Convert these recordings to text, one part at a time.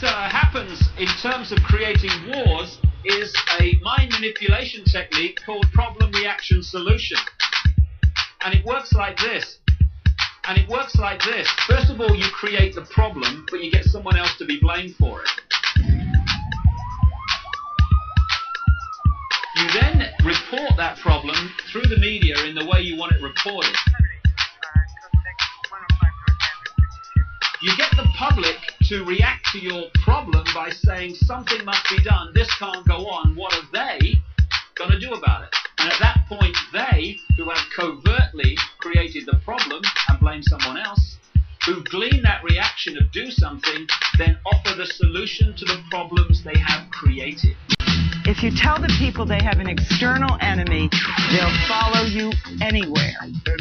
Happens in terms of creating wars is a mind manipulation technique called problem reaction solution. And it works like this. First of all, you create the problem, but you get someone else to be blamed for it. You then report that problem through the media in the way you want it reported. You get the public to react to your problem by saying something must be done, this can't go on, what are they going to do about it? And at that point, they, who have covertly created the problem and blame someone else, who glean that reaction of do something, then offer the solution to the problems they have created. If you tell the people they have an external enemy, they'll follow you anywhere.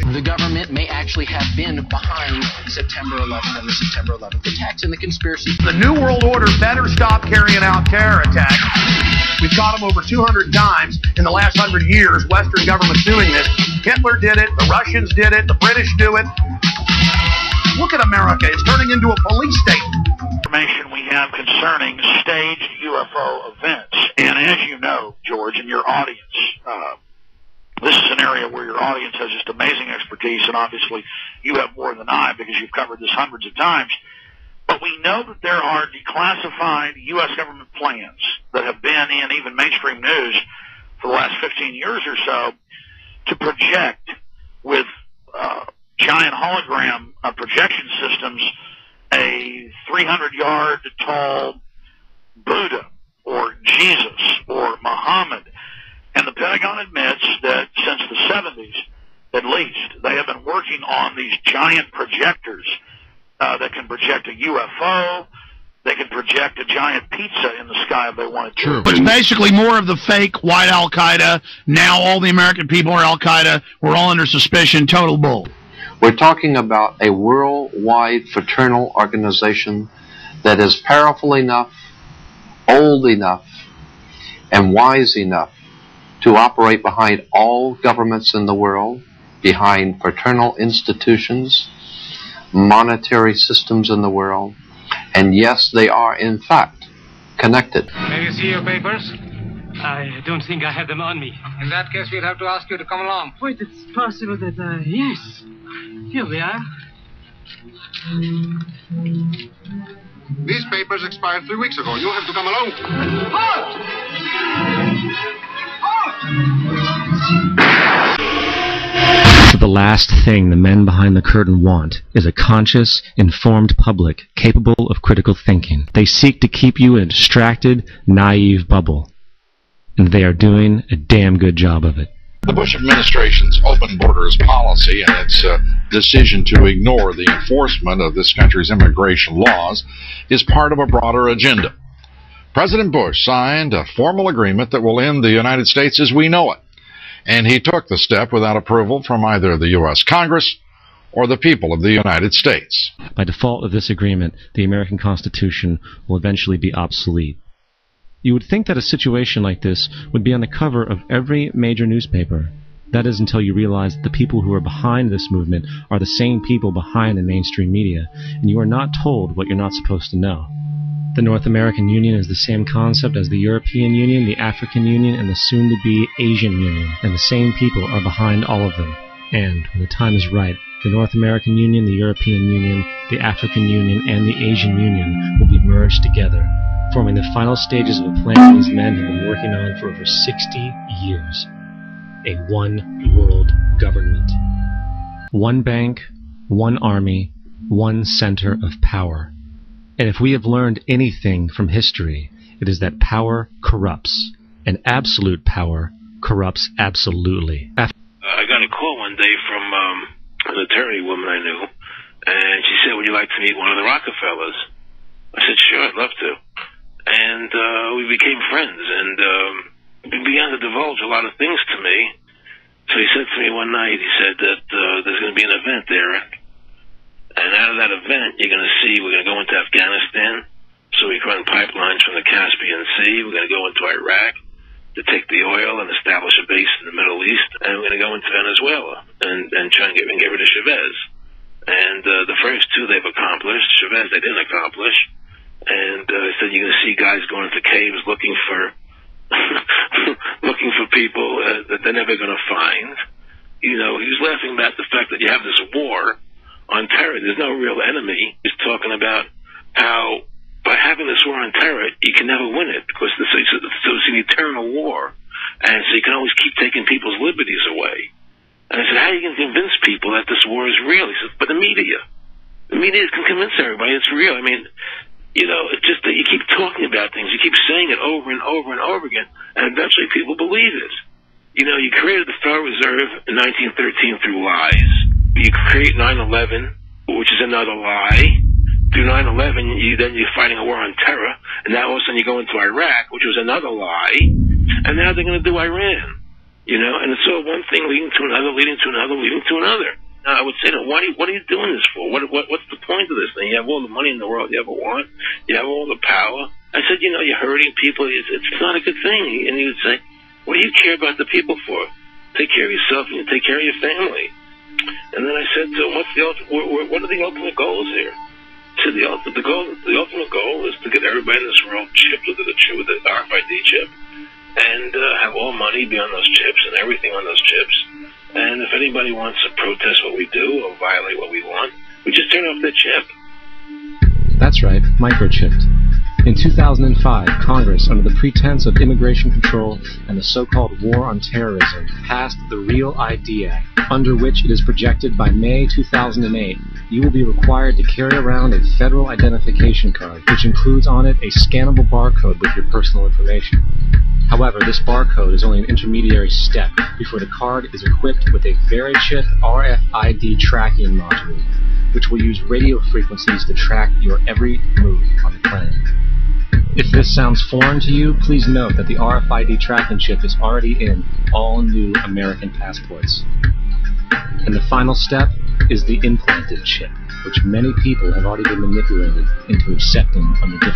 The government may actually have been behind September 11th and the September 11th attacks and the conspiracy. The New World Order better stop carrying out terror attacks. We've caught them over 200 times in the last 100 years, Western governments doing this. Hitler did it, the Russians did it, the British do it. Look at America, it's turning into a police state. Information we have concerning staged UFO events. And as you know, George, and your audience, this is an area where your audience has just amazing expertise, and obviously you have more than I because you've covered this hundreds of times. But we know that there are declassified U.S. government plans that have been in even mainstream news for the last 15 years or so to project with giant hologram projection systems a 300-yard tall Buddha or Jesus or Muhammad. And the Pentagon admits that since the 70s, at least, they have been working on these giant projectors that can project a UFO. They can project a giant pizza in the sky if they wanted to. True. It's basically more of the fake white Al-Qaeda. Now all the American people are Al-Qaeda. We're all under suspicion. Total bull. We're talking about a worldwide fraternal organization that is powerful enough, old enough, and wise enough to operate behind all governments in the world, behind fraternal institutions, monetary systems in the world, and yes, they are in fact connected. May you see your papers? I don't think I have them on me. In that case, we'll have to ask you to come along. Wait, it's possible that, yes. Here we are. These papers expired 3 weeks ago. You'll have to come along. Halt! The last thing the men behind the curtain want is a conscious, informed public capable of critical thinking. They seek to keep you in a distracted, naive bubble. And they are doing a damn good job of it. The Bush administration's open borders policy and its decision to ignore the enforcement of this country's immigration laws is part of a broader agenda. President Bush signed a formal agreement that will end the United States as we know it, and he took the step without approval from either the U.S. Congress or the people of the United States. By default of this agreement, the American Constitution will eventually be obsolete. You would think that a situation like this would be on the cover of every major newspaper. That is until you realize that the people who are behind this movement are the same people behind the mainstream media, and you are not told what you're not supposed to know. The North American Union is the same concept as the European Union, the African Union, and the soon-to-be Asian Union, and the same people are behind all of them. And, when the time is right, the North American Union, the European Union, the African Union, and the Asian Union will be merged together, forming the final stages of a plan these men have been working on for over 60 years. A one-world government. One bank, one army, one center of power. And if we have learned anything from history, it is that power corrupts, and absolute power corrupts absolutely. I got a call one day from an attorney woman I knew, and she said, would you like to meet one of the Rockefellers? I said, sure, I'd love to. And we became friends, and he began to divulge a lot of things to me. So he said to me one night, he said that there's going to be an event there, and out of that event, you're going to see we're going to go into Afghanistan, so we can run pipelines from the Caspian Sea. We're going to go into Iraq to take the oil and establish a base in the Middle East, and we're going to go into Venezuela and try and get rid of Chavez. And the first two they've accomplished. Chavez they didn't accomplish. And said you're going to see guys going into caves looking for looking for people that they're never going to find. You know, he was laughing about the fact that you have this war on terror. There's no real enemy. He's talking about how by having this war on terror, you can never win it because it's an eternal war. And so you can always keep taking people's liberties away. And I said, how are you going to convince people that this war is real? He said, but the media can convince everybody it's real. I mean, you know, it's just that you keep talking about things. You keep saying it over and over and over again, and eventually people believe it. You know, you created the Federal Reserve in 1913 through lies. You create 9/11, which is another lie. Through 9/11, you're fighting a war on terror, and now all of a sudden you go into Iraq, which was another lie, and now they're going to do Iran. You know, and it's all one thing leading to another, leading to another, leading to another. Now, I would say, what are you doing this for? What's the point of this thing? You have all the money in the world you ever want. You have all the power. I said, you know, you're hurting people. It's not a good thing. And he would say, what do you care about the people for? Take care of yourself and you take care of your family. And then I said to him, what are the ultimate goals here? He said, the ultimate goal is to get everybody in this world chipped with the RFID chip and have all money be on those chips and everything on those chips. And if anybody wants to protest what we do or violate what we want, we just turn off the chip. That's right, microchipped. In 2005, Congress, under the pretense of immigration control and the so-called War on Terrorism, passed the Real ID Act, under which it is projected by May 2008, you will be required to carry around a federal identification card, which includes on it a scannable barcode with your personal information. However, this barcode is only an intermediary step before the card is equipped with a VeriChip RFID tracking module, which will use radio frequencies to track your every move on the planet. If this sounds foreign to you, please note that the RFID tracking chip is already in all new American passports. And the final step is the implanted chip, which many people have already been manipulated into accepting under different